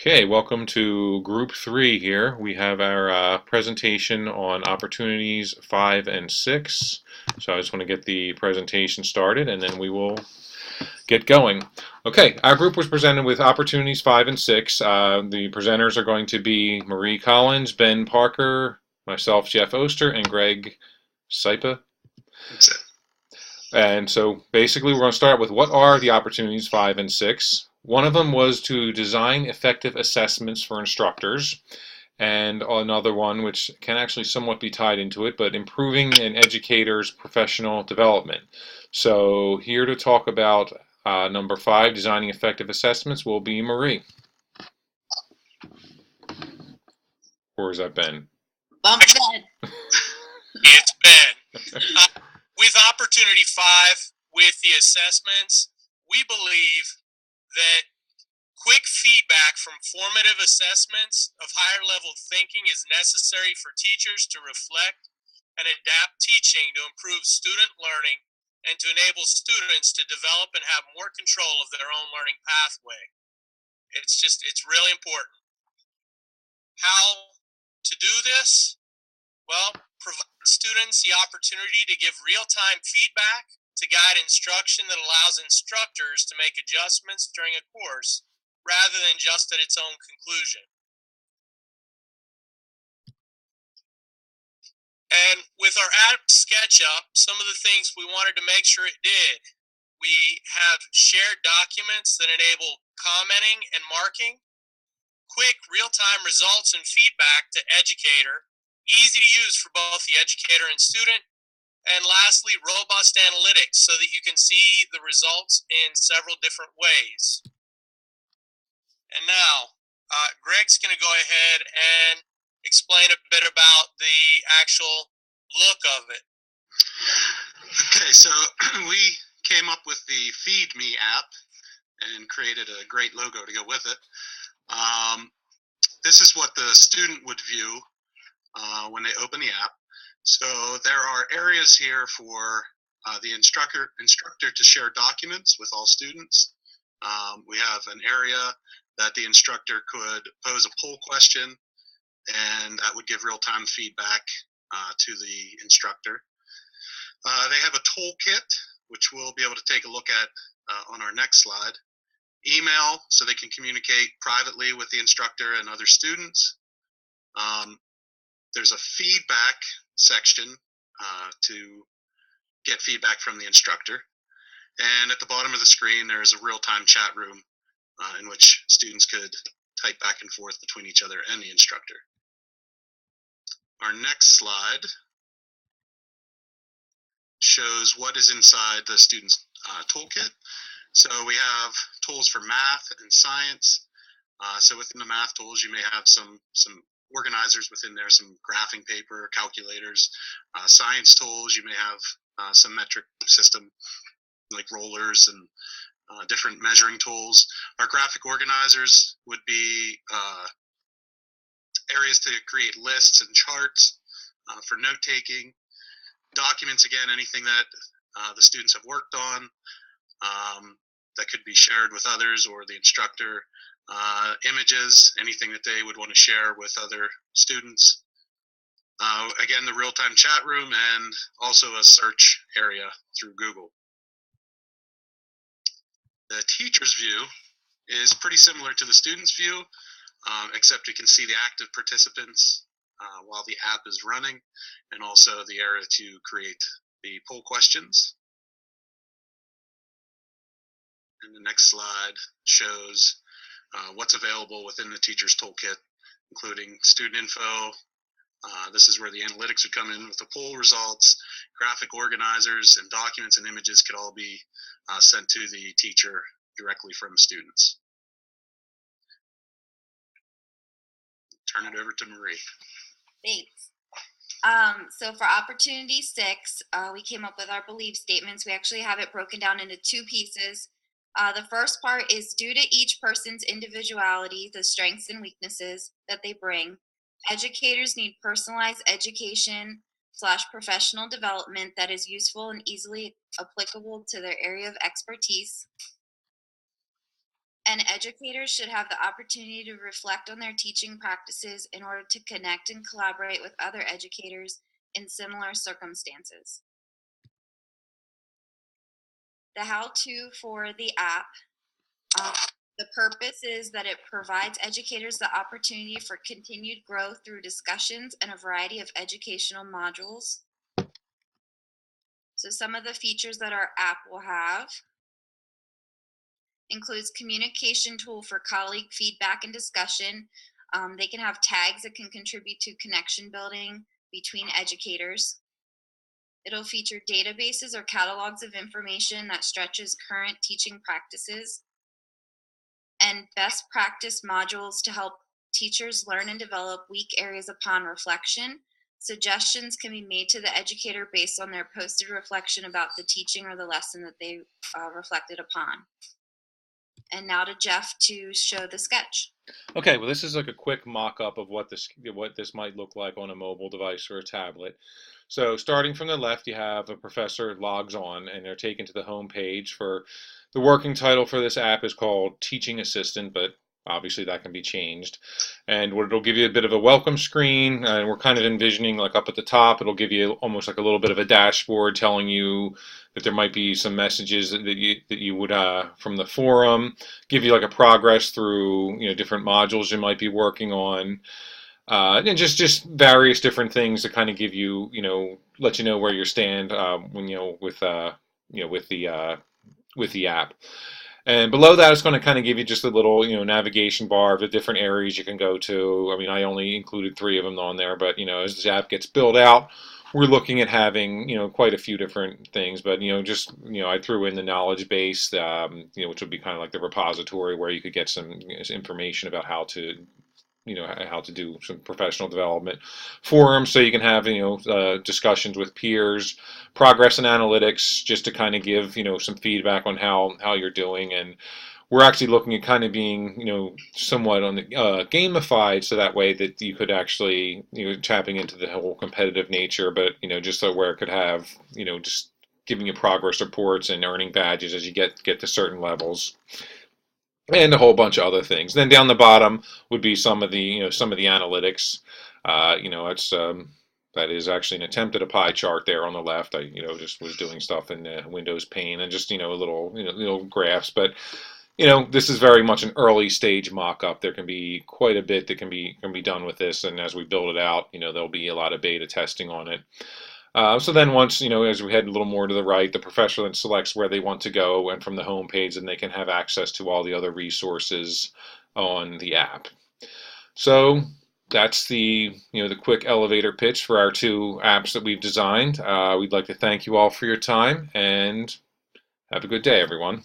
Okay, welcome to Group 3 here. We have our presentation on opportunities 5 and 6. So I just want to get the presentation started and then we will get going. Okay, our group was presented with opportunities 5 and 6. The presenters are going to be Marie Collins, Ben Parker, myself, Jeff Oster, and Greg Saipa. That's it. And so basically we're going to start with what are the opportunities 5 and 6. One of them was to design effective assessments for instructors, and another one, which can actually somewhat be tied into it, but improving an educator's professional development. So here to talk about number 5, designing effective assessments, will be Marie. Or is that Ben? Bump Ben. It's Ben. With opportunity 5, with the assessments, we believe that quick feedback from formative assessments of higher level thinking is necessary for teachers to reflect and adapt teaching to improve student learning and to enable students to develop and have more control of their own learning pathway. It's really important. How to do this? Well, provide students the opportunity to give real-time feedback to guide instruction that allows instructors to make adjustments during a course rather than just at its own conclusion. And with our app SketchUp, some of the things we wanted to make sure it did. We have shared documents that enable commenting and marking, quick real-time results and feedback to educator, easy to use for both the educator and student, and lastly, robust analytics so that you can see the results in several different ways. And now, Greg's going to go ahead and explain a bit about the actual look of it. Okay, so we came up with the Feed Me app and created a great logo to go with it. This is what the student would view when they open the app. So there are areas here for the instructor to share documents with all students. We have an area that the instructor could pose a poll question, and that would give real-time feedback to the instructor. They have a toolkit, which we'll be able to take a look at on our next slide. Email, so they can communicate privately with the instructor and other students. There's a feedback section to get feedback from the instructor. And at the bottom of the screen, there's a real-time chat room in which students could type back and forth between each other and the instructor. Our next slide shows what is inside the student's toolkit. So we have tools for math and science. So within the math tools, you may have some organizers within there, some graphing paper, calculators. Science tools, you may have some metric system like rollers and different measuring tools. Our graphic organizers would be areas to create lists and charts for note-taking. Documents, again, anything that the students have worked on that could be shared with others or the instructor. Images, anything that they would want to share with other students. Again, the real-time chat room and also a search area through Google. The teacher's view is pretty similar to the student's view, except you can see the active participants while the app is running, and also the area to create the poll questions. And the next slide shows what's available within the teacher's toolkit, including student info. This is where the analytics would come in with the poll results. Graphic organizers and documents and images could all be sent to the teacher directly from students. Turn it over to Marie. Thanks. So for opportunity 6, we came up with our belief statements. We actually have it broken down into 2 pieces. The first part is due to each person's individuality, the strengths and weaknesses that they bring. Educators need personalized education/professional development that is useful and easily applicable to their area of expertise. And educators should have the opportunity to reflect on their teaching practices in order to connect and collaborate with other educators in similar circumstances. The how-to for the app. The purpose is that it provides educators the opportunity for continued growth through discussions and a variety of educational modules. So some of the features that our app will have includes communication tool for colleague feedback and discussion. They can have tags that can contribute to connection building between educators. It'll feature databases or catalogs of information that stretches current teaching practices, and best practice modules to help teachers learn and develop weak areas upon reflection. Suggestions can be made to the educator based on their posted reflection about the teaching or the lesson that they reflected upon. And now to Jeff to show the sketch. Okay, well, this is like a quick mock-up of what this might look like on a mobile device or a tablet. So starting from the left, you have a professor logs on, and they're taken to the home page. For the working title for this app is called Teaching Assistant, but obviously that can be changed. And what it'll give you a bit of a welcome screen, and we're kind of envisioning like up at the top, it'll give you almost like a little bit of a dashboard telling you that there might be some messages that you would from the forum, give you like a progress through different modules you might be working on. And just various different things to kind of give you, let you know where you stand when with the app. And below that, it's going to kind of give you just a little, navigation bar of the different areas you can go to. I mean, I only included 3 of them on there, but as this app gets built out, we're looking at having, quite a few different things. But I threw in the knowledge base, which would be kind of like the repository where you could get some information about how to do some professional development. Forums, so you can have discussions with peers. Progress and analytics, just to kind of give some feedback on how you're doing. And we're actually looking at kind of being somewhat on the gamified, so that way that you could actually tapping into the whole competitive nature, but just so where it could have just giving you progress reports and earning badges as you get to certain levels, and a whole bunch of other things. Then down the bottom would be some of the analytics. It's that is actually an attempt at a pie chart there on the left. I just was doing stuff in the Windows pane and just little graphs. But this is very much an early stage mock-up. There can be quite a bit that can be done with this, and as we build it out, there'll be a lot of beta testing on it. So then once, as we head a little more to the right, the professor then selects where they want to go, and from the home page, then they can have access to all the other resources on the app. So that's the quick elevator pitch for our 2 apps that we've designed. We'd like to thank you all for your time, and have a good day, everyone.